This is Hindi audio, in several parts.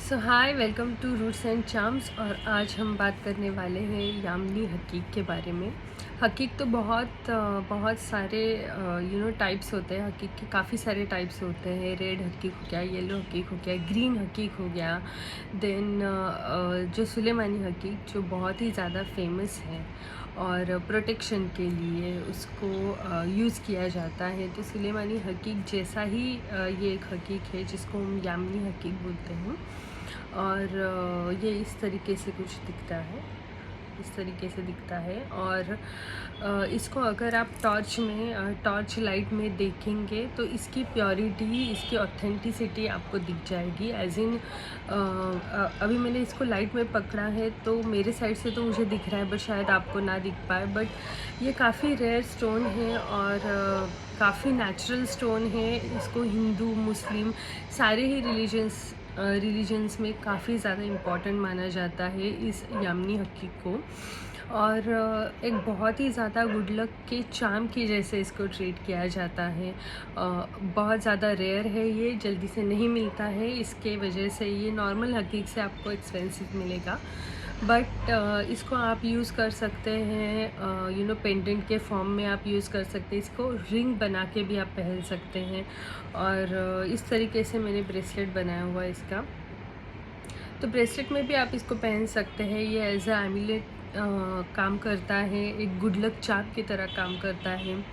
So hi, welcome to roots and charms. और आज हम बात करने वाले हैं यामिनी हकीक के बारे में। हकीक तो बहुत सारे टाइप्स होते हैं। हकीक के काफ़ी सारे टाइप्स होते हैं। रेड हकीक हो गया, येलो हकीक हो गया, ग्रीन हकीक हो गया। देन जो सुलेमानी हकीक जो बहुत ही ज़्यादा फेमस है और प्रोटेक्शन के लिए उसको यूज़ किया जाता है। तो सुलेमानी हकीक जैसा ही ये एक हकीक है जिसको हम यामिनी हकीक बोलते हैं। और ये इस तरीके से कुछ दिखता है, इस तरीके से दिखता है। और इसको अगर आप टॉर्च लाइट में देखेंगे तो इसकी प्योरिटी, इसकी ऑथेंटिसिटी आपको दिख जाएगी। एज इन अभी मैंने इसको लाइट में पकड़ा है तो मेरे साइड से तो मुझे दिख रहा है, बट शायद आपको ना दिख पाए। बट ये काफ़ी रेयर स्टोन है और काफ़ी नेचुरल स्टोन है। इसको हिंदू, मुस्लिम सारे ही रिलीजन्स में काफ़ी ज़्यादा इम्पॉर्टेंट माना जाता है इस यामिनी हकीक को। और एक बहुत ही ज़्यादा गुड लक के चार्म की जैसे इसको ट्रीट किया जाता है। बहुत ज़्यादा रेयर है, ये जल्दी से नहीं मिलता है, इसके वजह से ये नॉर्मल हकीक से आपको एक्सपेंसिव मिलेगा। बट इसको आप यूज़ कर सकते हैं, पेंडेंट के फॉर्म में आप यूज़ कर सकते हैं। इसको रिंग बना के भी आप पहन सकते हैं। और इस तरीके से मैंने ब्रेसलेट बनाया हुआ है इसका। तो ब्रेसलेट में भी आप इसको पहन सकते हैं। ये एज अ एम्यूलेट काम करता है, एक गुड लक चार्म की तरह काम करता है।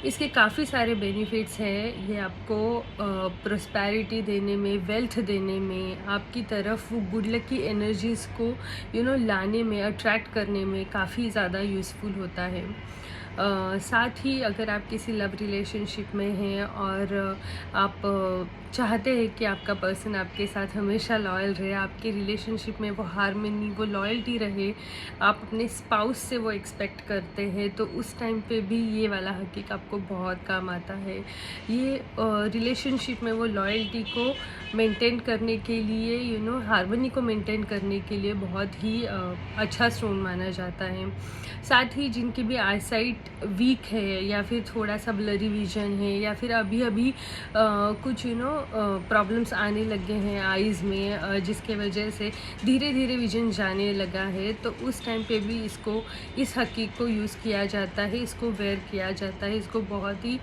इसके काफ़ी सारे बेनिफिट्स हैं। ये आपको प्रोस्पैरिटी देने में, वेल्थ देने में, आपकी तरफ वो गुड लक की एनर्जीज़ को लाने में, अट्रैक्ट करने में काफ़ी ज़्यादा यूज़फुल होता है। साथ ही अगर आप किसी लव रिलेशनशिप में हैं और आप चाहते हैं कि आपका पर्सन आपके साथ हमेशा लॉयल रहे, आपके रिलेशनशिप में वो हार्मनी, वो लॉयल्टी रहे, आप अपने स्पाउस से वो एक्सपेक्ट करते हैं, तो उस टाइम पे भी ये वाला हकीक आपको बहुत काम आता है। ये रिलेशनशिप में वो लॉयल्टी को मेंटेन करने के लिए, हार्मनी को मेंटेन करने के लिए बहुत ही अच्छा स्टोन माना जाता है। साथ ही जिनकी भी आईसाइट वीक है या फिर थोड़ा सा ब्लरी विजन है या फिर अभी अभी कुछ प्रॉब्लम्स आने लगे हैं आइज़ में, जिसके वजह से धीरे धीरे विजन जाने लगा है, तो उस टाइम पे भी इस हकीक को यूज़ किया जाता है, इसको वेयर किया जाता है। इसको बहुत ही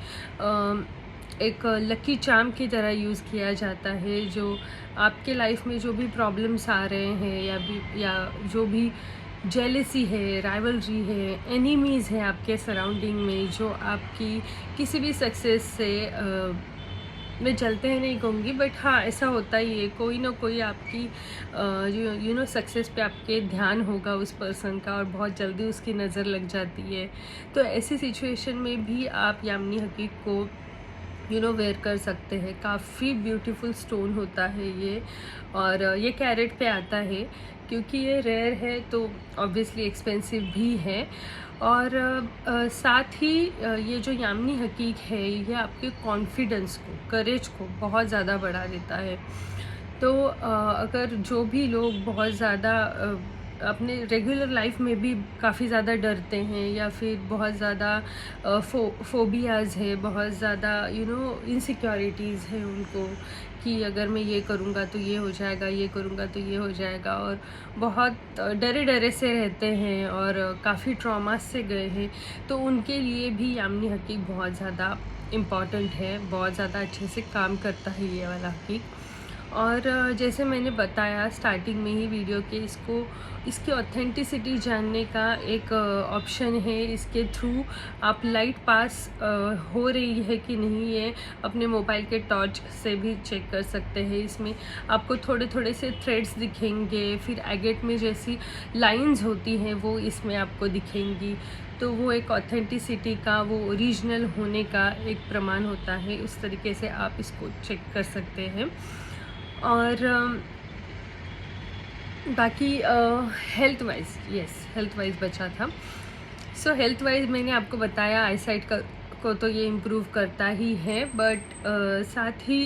एक लकी चार्म की तरह यूज़ किया जाता है। जो आपके लाइफ में जो भी प्रॉब्लम्स आ रहे हैं या जो भी जेलसी है, राइवलरी है, एनिमीज़ हैं आपके सराउंडिंग में, जो आपकी किसी भी सक्सेस से मैं चलते हैं नहीं कहूँगी, बट हाँ ऐसा होता ही है। कोई ना कोई आपकी सक्सेस पे आपके ध्यान होगा उस पर्सन का और बहुत जल्दी उसकी नज़र लग जाती है। तो ऐसी सिचुएशन में भी आप यामिनी हकीक को वेयर कर सकते हैं। काफ़ी ब्यूटीफुल स्टोन होता है ये। और ये कैरेट पे आता है, क्योंकि ये रेयर है तो ऑब्वियसली एक्सपेंसिव भी है। और साथ ही ये जो यामिनी हकीक है ये आपके कॉन्फिडेंस को, करेज को बहुत ज़्यादा बढ़ा देता है। तो अगर जो भी लोग बहुत ज़्यादा अपने रेगुलर लाइफ में भी काफ़ी ज़्यादा डरते हैं या फिर बहुत ज़्यादा फोबियाज़ है, बहुत ज़्यादा इनसिक्योरिटीज़ है उनको, कि अगर मैं ये करूँगा तो ये हो जाएगा, ये करूँगा तो ये हो जाएगा, और बहुत डरे डरे से रहते हैं और काफ़ी ट्रॉमास से गए हैं, तो उनके लिए भी यामिनी हकीक बहुत ज़्यादा इम्पॉर्टेंट है, बहुत ज़्यादा अच्छे से काम करता है ये वाला हकीक। और जैसे मैंने बताया स्टार्टिंग में ही वीडियो के, इसकी ऑथेंटिसिटी जानने का एक ऑप्शन है। इसके थ्रू आप लाइट पास हो रही है कि नहीं, ये अपने मोबाइल के टॉर्च से भी चेक कर सकते हैं। इसमें आपको थोड़े थोड़े से थ्रेड्स दिखेंगे, फिर एगेट में जैसी लाइंस होती हैं वो इसमें आपको दिखेंगी। तो वो एक ऑथेंटिसिटी का, वो ओरिजिनल होने का एक प्रमाण होता है। उस तरीके से आप इसको चेक कर सकते हैं। और बाकी हेल्थ वाइज, हेल्थ वाइज बचा था। सो हेल्थ वाइज मैंने आपको बताया आईसाइट का को तो ये इम्प्रूव करता ही है, बट साथ ही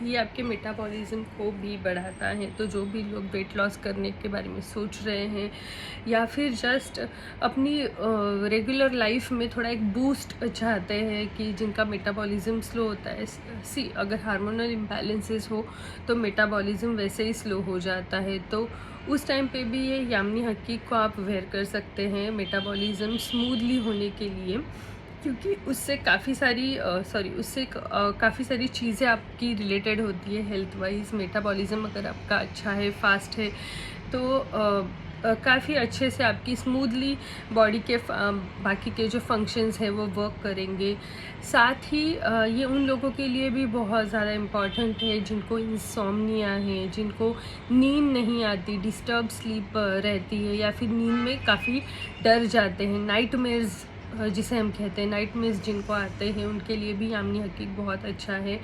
ये आपके मेटाबॉलिज्म को भी बढ़ाता है। तो जो भी लोग वेट लॉस करने के बारे में सोच रहे हैं या फिर जस्ट अपनी रेगुलर लाइफ में थोड़ा एक बूस्ट चाहते हैं, कि जिनका मेटाबॉलिज्म स्लो होता है, अगर हार्मोनल इम्बैलेंसेस हो तो मेटाबॉलिज्म वैसे ही स्लो हो जाता है, तो उस टाइम पे भी ये यामिनी हकीक को आप वेयर कर सकते हैं मेटाबॉलिज्म स्मूथली होने के लिए, क्योंकि उससे काफ़ी सारी चीज़ें आपकी रिलेटेड होती है हेल्थ वाइज। मेटाबॉलिज्म अगर आपका अच्छा है, फास्ट है, तो काफ़ी अच्छे से आपकी स्मूथली बॉडी के बाकी के जो फंक्शंस हैं वो वर्क करेंगे। साथ ही ये उन लोगों के लिए भी बहुत ज़्यादा इम्पॉर्टेंट है जिनको इंसोम्निया है, जिनको नींद नहीं आती, डिस्टर्ब स्लीप रहती है, या फिर नींद में काफ़ी डर जाते हैं, नाइटमेयर्स जिसे हम कहते हैं, नाइटमेयर्स जिनको आते हैं, उनके लिए भी यामिनी हकीक बहुत अच्छा है।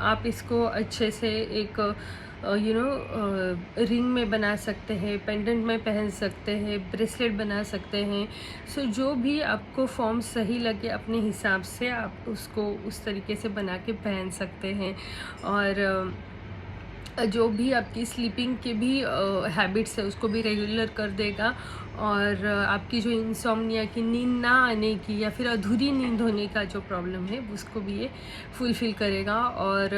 आप इसको अच्छे से एक रिंग में बना सकते हैं, पेंडेंट में पहन सकते हैं, ब्रेसलेट बना सकते हैं। सो जो भी आपको फॉर्म सही लगे अपने हिसाब से आप उसको उस तरीके से बना के पहन सकते हैं। और जो भी आपकी स्लीपिंग की भी हैबिट्स है उसको भी रेगुलर कर देगा, और आपकी जो इंसोम्निया की, नींद ना आने की या फिर अधूरी नींद होने का जो प्रॉब्लम है उसको भी ये फुलफ़िल करेगा। और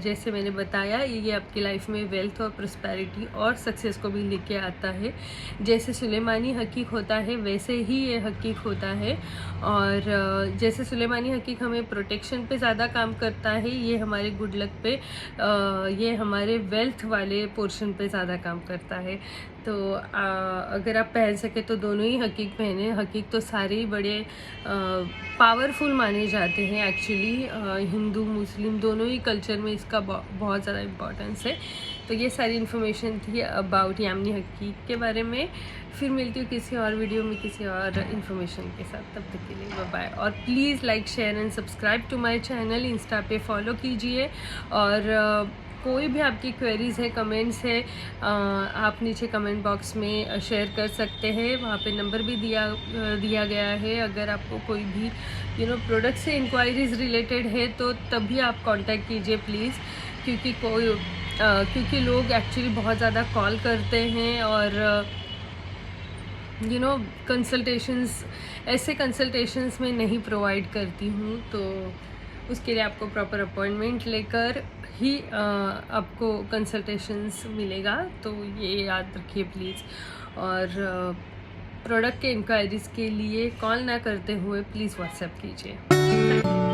जैसे मैंने बताया, ये आपकी लाइफ में वेल्थ और प्रॉस्पेरिटी और सक्सेस को भी लेके आता है। जैसे सुलेमानी हकीक होता है वैसे ही ये हकीक होता है। और जैसे सुलेमानी हकीक हमें प्रोटेक्शन पे ज़्यादा काम करता है, ये हमारे गुड लक पे, ये हमारे वेल्थ वाले पोर्शन पे ज़्यादा काम करता है। तो अगर आप पहन सके तो दोनों ही हकीक पहने। हकीक तो सारे ही बड़े पावरफुल माने जाते हैं एक्चुअली, हिंदू मुस्लिम दोनों ही कल्चर में इसका बहुत ज़्यादा इम्पोर्टेंस है। तो ये सारी इन्फॉर्मेशन थी अबाउट यामिनी हकीक के बारे में। फिर मिलती हूँ किसी और वीडियो में किसी और इन्फॉर्मेशन के साथ, तब तक के लिए बाय बाय। और please like share and subscribe to my channel, insta पे फॉलो कीजिए। और कोई भी आपकी क्वेरीज़ है, कमेंट्स है, आप नीचे कमेंट बॉक्स में शेयर कर सकते हैं। वहाँ पे नंबर भी दिया गया है। अगर आपको कोई भी प्रोडक्ट से इंक्वायरीज़ रिलेटेड है तो तभी आप कांटेक्ट कीजिए प्लीज़, क्योंकि लोग एक्चुअली बहुत ज़्यादा कॉल करते हैं, और ऐसे कंसल्टेशंस में नहीं प्रोवाइड करती हूँ, तो उसके लिए आपको प्रॉपर अपॉइंटमेंट लेकर ही आपको कंसल्टेशंस मिलेगा। तो ये याद रखिए प्लीज़। और प्रोडक्ट के इंक्वायरीज़ के लिए कॉल ना करते हुए प्लीज़ व्हाट्सएप कीजिए।